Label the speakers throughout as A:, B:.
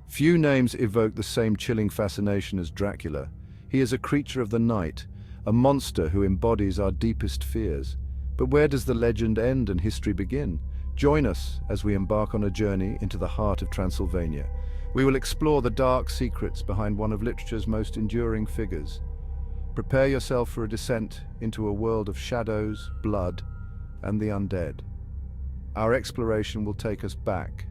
A: Few names evoke the same chilling fascination as Dracula. He is a creature of the night, a monster who embodies our deepest fears. But where does the legend end and history begin? Join us as we embark on a journey into the heart of Transylvania. We will explore the dark secrets behind one of literature's most enduring figures. Prepare yourself for a descent into a world of shadows, blood, and the undead. Our exploration will take us back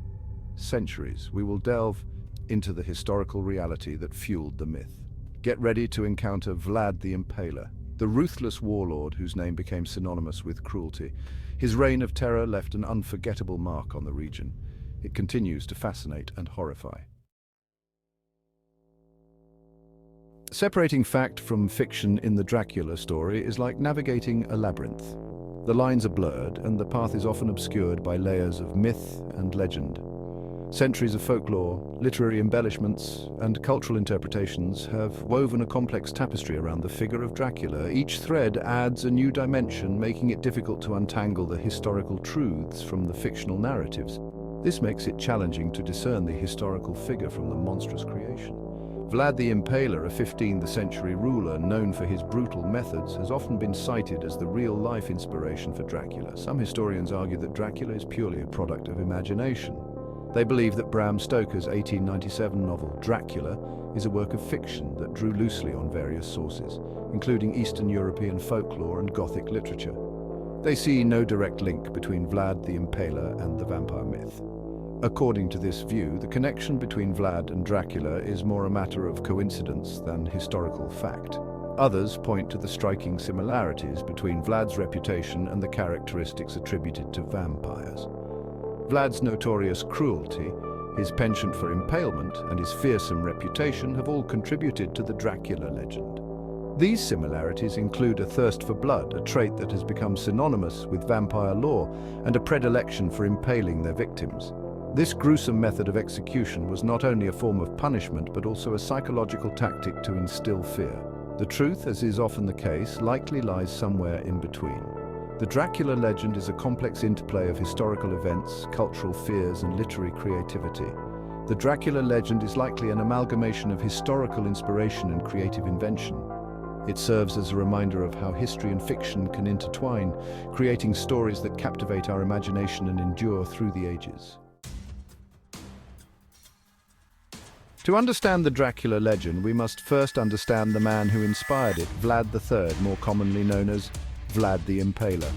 A: centuries. We will delve into the historical reality that fueled the myth. Get ready to encounter Vlad the Impaler, the ruthless warlord whose name became synonymous with cruelty. His reign of terror left an unforgettable mark on the region. It continues to fascinate and horrify. Separating fact from fiction in the Dracula story is like navigating a labyrinth. The lines are blurred, and the path is often obscured by layers of myth and legend. Centuries of folklore, literary embellishments, and cultural interpretations have woven a complex tapestry around the figure of Dracula. Each thread adds a new dimension, making it difficult to untangle the historical truths from the fictional narratives. This makes it challenging to discern the historical figure from the monstrous creation. Vlad the Impaler, a 15th century ruler known for his brutal methods, has often been cited as the real-life inspiration for Dracula. Some historians argue that Dracula is purely a product of imagination. They believe that Bram Stokers' 1897 novel, Dracula, is a work of fiction that drew loosely on various sources, including Eastern European folklore and Gothic literature. They see no direct link between Vlad the Impaler and the vampire myth. According to this view, the connection between Vlad and Dracula is more a matter of coincidence than historical fact. Others point to the striking similarities between Vlad's reputation and the characteristics attributed to vampires. Vlad's notorious cruelty, his penchant for impalement, and his fearsome reputation have all contributed to the Dracula legend. These similarities include a thirst for blood, a trait that has become synonymous with vampire lore, and a predilection for impaling their victims. This gruesome method of execution was not only a form of punishment, but also a psychological tactic to instill fear. The truth, as is often the case, likely lies somewhere in between. The Dracula legend is a complex interplay of historical events, cultural fears, and literary creativity. The Dracula legend is likely an amalgamation of historical inspiration and creative invention. It serves as a reminder of how history and fiction can intertwine, creating stories that captivate our imagination and endure through the ages. To understand the Dracula legend, we must first understand the man who inspired it, Vlad III, more commonly known as Vlad the Impaler.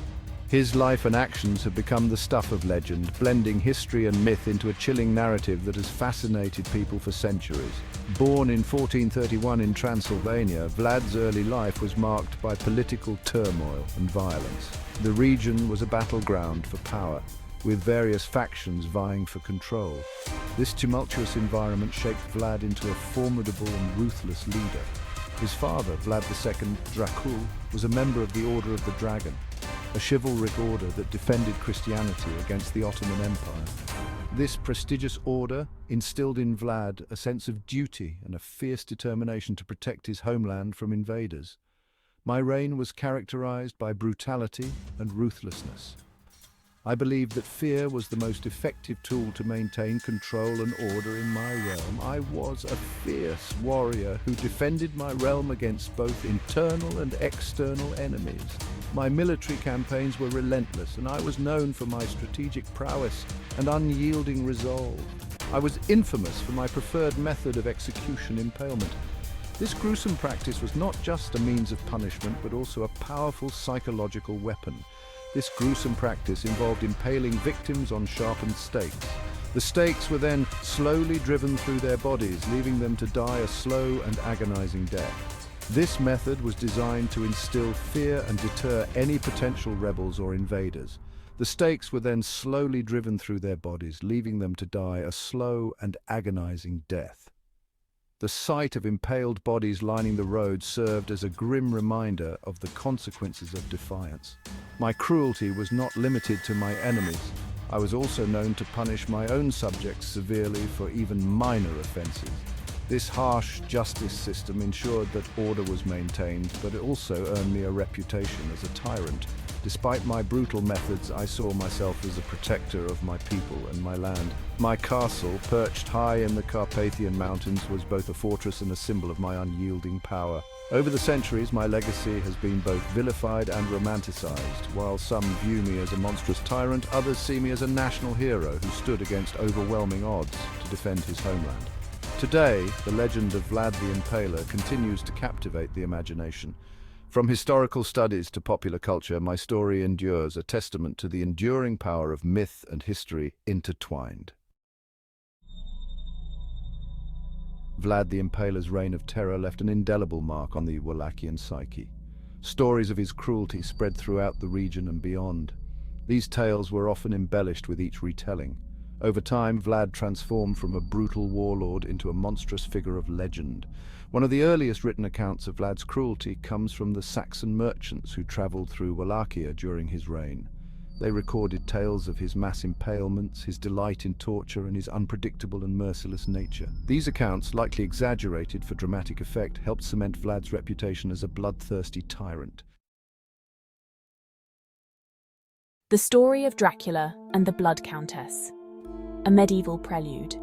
A: His life and actions have become the stuff of legend, blending history and myth into a chilling narrative that has fascinated people for centuries. Born in 1431 in Transylvania, Vlad's early life was marked by political turmoil and violence. The region was a battleground for power, with various factions vying for control. This tumultuous environment shaped Vlad into a formidable and ruthless leader. His father, Vlad II Dracula, was a member of the Order of the Dragon, a chivalric order that defended Christianity against the Ottoman Empire. This prestigious order instilled in Vlad a sense of duty and a fierce determination to protect his homeland from invaders. My reign was characterized by brutality and ruthlessness. I believed that fear was the most effective tool to maintain control and order in my realm. I was a fierce warrior who defended my realm against both internal and external enemies. My military campaigns were relentless, and I was known for my strategic prowess and unyielding resolve. I was infamous for my preferred method of execution, impalement. This gruesome practice was not just a means of punishment, but also a powerful psychological weapon. This gruesome practice involved impaling victims on sharpened stakes. The stakes were then slowly driven through their bodies, leaving them to die a slow and agonizing death. This method was designed to instill fear and deter any potential rebels or invaders. The stakes were then slowly driven through their bodies, leaving them to die a slow and agonizing death. The sight of impaled bodies lining the road served as a grim reminder of the consequences of defiance. My cruelty was not limited to my enemies. I was also known to punish my own subjects severely for even minor offenses. This harsh justice system ensured that order was maintained, but it also earned me a reputation as a tyrant Despite my brutal methods, I saw myself as a protector of my people and my land. My castle, perched high in the Carpathian Mountains, was both a fortress and a symbol of my unyielding power. Over the centuries, my legacy has been both vilified and romanticized. While some view me as a monstrous tyrant, others see me as a national hero who stood against overwhelming odds to defend his homeland. Today, the legend of Vlad the Impaler continues to captivate the imagination. From historical studies to popular culture, my story endures, a testament to the enduring power of myth and history intertwined. Vlad the Impaler's reign of terror left an indelible mark on the Wallachian psyche. Stories of his cruelty spread throughout the region and beyond. These tales were often embellished with each retelling. Over time, Vlad transformed from a brutal warlord into a monstrous figure of legend. One of the earliest written accounts of Vlad's cruelty comes from the Saxon merchants who traveled through Wallachia during his reign. They recorded tales of his mass impalements, his delight in torture, and his unpredictable and merciless nature. These accounts, likely exaggerated for dramatic effect, helped cement Vlad's reputation as a bloodthirsty tyrant.
B: The story of Dracula and the Blood Countess. A medieval prelude.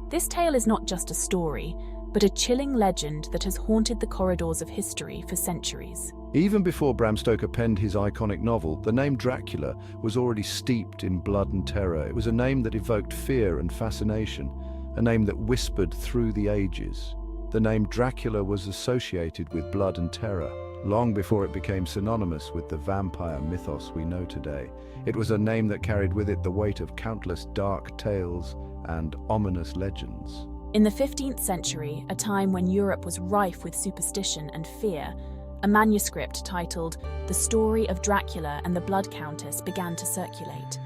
B: This tale is not just a story, but a chilling legend that has haunted the corridors of history for centuries.
A: Even before Bram Stoker penned his iconic novel, the name Dracula was already steeped in blood and terror. It was a name that evoked fear and fascination, a name that whispered through the ages. The name Dracula was associated with blood and terror, long before it became synonymous with the vampire mythos we know today. It was a name that carried with it the weight of countless dark tales and ominous legends.
B: In the 15th century, a time when Europe was rife with superstition and fear, a manuscript titled The Story of Dracula and the Blood Countess began to circulate.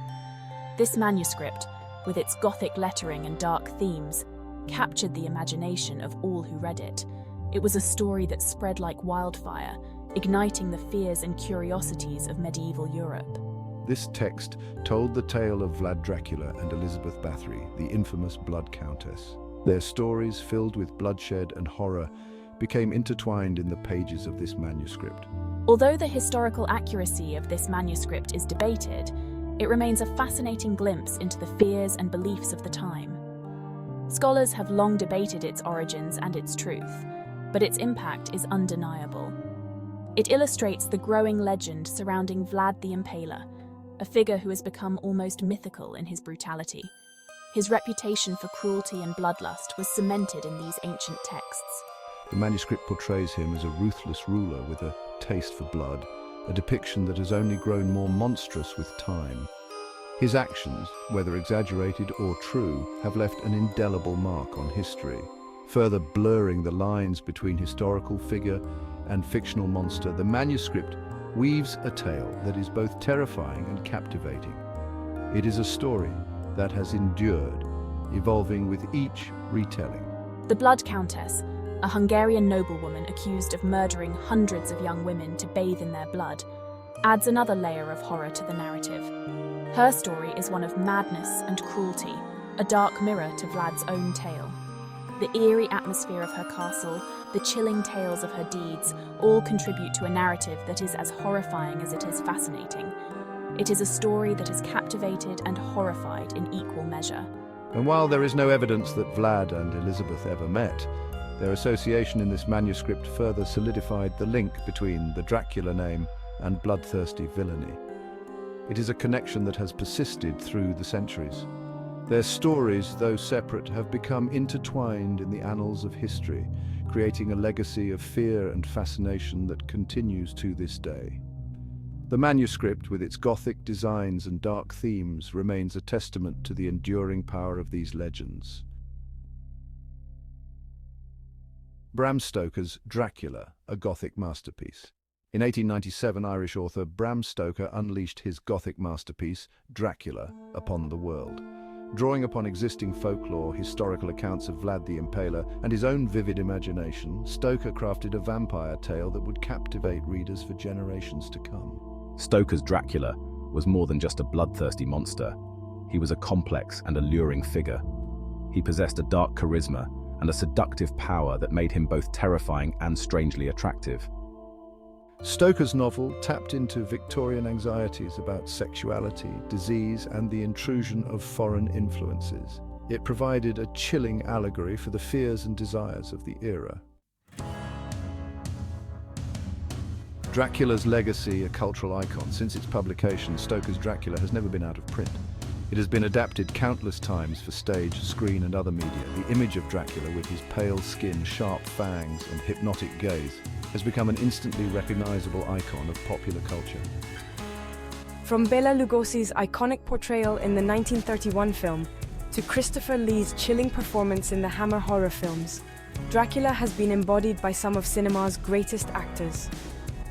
B: This manuscript, with its Gothic lettering and dark themes, captured the imagination of all who read it. It was a story that spread like wildfire, igniting the fears and curiosities of medieval Europe.
A: This text told the tale of Vlad Dracula and Elizabeth Bathory, the infamous Blood Countess. Their stories, filled with bloodshed and horror, became intertwined in the pages of this manuscript.
B: Although the historical accuracy of this manuscript is debated, it remains a fascinating glimpse into the fears and beliefs of the time. Scholars have long debated its origins and its truth, but its impact is undeniable. It illustrates the growing legend surrounding Vlad the Impaler, a figure who has become almost mythical in his brutality. His reputation for cruelty and bloodlust was cemented in these ancient texts.
A: The manuscript portrays him as a ruthless ruler with a taste for blood, a depiction that has only grown more monstrous with time. His actions, whether exaggerated or true, have left an indelible mark on history, further blurring the lines between historical figure and fictional monster. The manuscript weaves a tale that is both terrifying and captivating. It is a story that has endured, evolving with each retelling.
B: The Blood Countess, a Hungarian noblewoman accused of murdering hundreds of young women to bathe in their blood, adds another layer of horror to the narrative. Her story is one of madness and cruelty, a dark mirror to Vlad's own tale. The eerie atmosphere of her castle, the chilling tales of her deeds, all contribute to a narrative that is as horrifying as it is fascinating. It is a story that has captivated and horrified in equal measure.
A: And while there is no evidence that Vlad and Elizabeth ever met, their association in this manuscript further solidified the link between the Dracula name and bloodthirsty villainy. It is a connection that has persisted through the centuries. Their stories, though separate, have become intertwined in the annals of history, creating a legacy of fear and fascination that continues to this day. The manuscript, with its Gothic designs and dark themes, remains a testament to the enduring power of these legends. Bram Stoker's Dracula, a Gothic masterpiece. In 1897, Irish author Bram Stoker unleashed his Gothic masterpiece, Dracula, upon the world. Drawing upon existing folklore, historical accounts of Vlad the Impaler, and his own vivid imagination, Stoker crafted a vampire tale that would captivate readers for generations to come.
C: Stoker's Dracula was more than just a bloodthirsty monster. He was a complex and alluring figure. He possessed a dark charisma and a seductive power that made him both terrifying and strangely attractive.
A: Stoker's novel tapped into Victorian anxieties about sexuality, disease, and the intrusion of foreign influences. It provided a chilling allegory for the fears and desires of the era. Dracula's Legacy, a cultural icon. Since its publication, Stoker's Dracula has never been out of print. It has been adapted countless times for stage, screen, and other media. The image of Dracula, with his pale skin, sharp fangs, and hypnotic gaze, has become an instantly recognizable icon of popular culture.
D: From Bela Lugosi's iconic portrayal in the 1931 film to Christopher Lee's chilling performance in the Hammer horror films, Dracula has been embodied by some of cinema's greatest actors.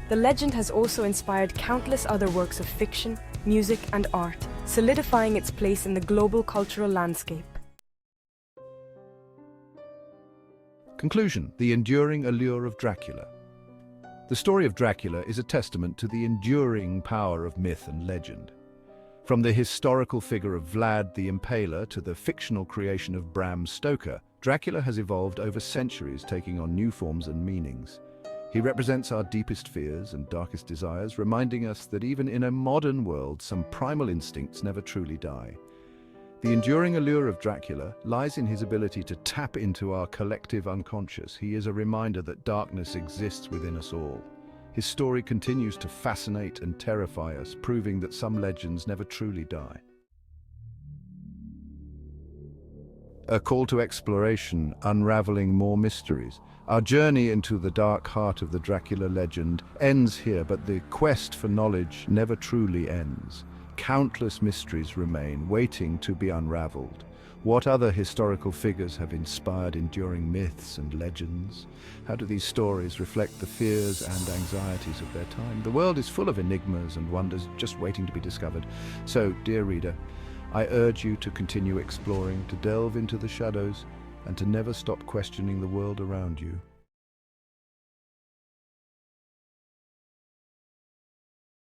D: The legend has also inspired countless other works of fiction, music, and art, solidifying its place in the global cultural landscape.
A: Conclusion: the enduring allure of Dracula. The story of Dracula is a testament to the enduring power of myth and legend. From the historical figure of Vlad the Impaler to the fictional creation of Bram Stoker, Dracula has evolved over centuries, taking on new forms and meanings. He represents our deepest fears and darkest desires, reminding us that even in a modern world, some primal instincts never truly die. The enduring allure of Dracula lies in his ability to tap into our collective unconscious. He is a reminder that darkness exists within us all. His story continues to fascinate and terrify us, proving that some legends never truly die. A call to exploration, unraveling more mysteries. Our journey into the dark heart of the Dracula legend ends here, but the quest for knowledge never truly ends. Countless mysteries remain, waiting to be unraveled. What other historical figures have inspired enduring myths and legends? How do these stories reflect the fears and anxieties of their time? The world is full of enigmas and wonders just waiting to be discovered. So, dear reader, I urge you to continue exploring, to delve into the shadows, and to never stop questioning the world around you.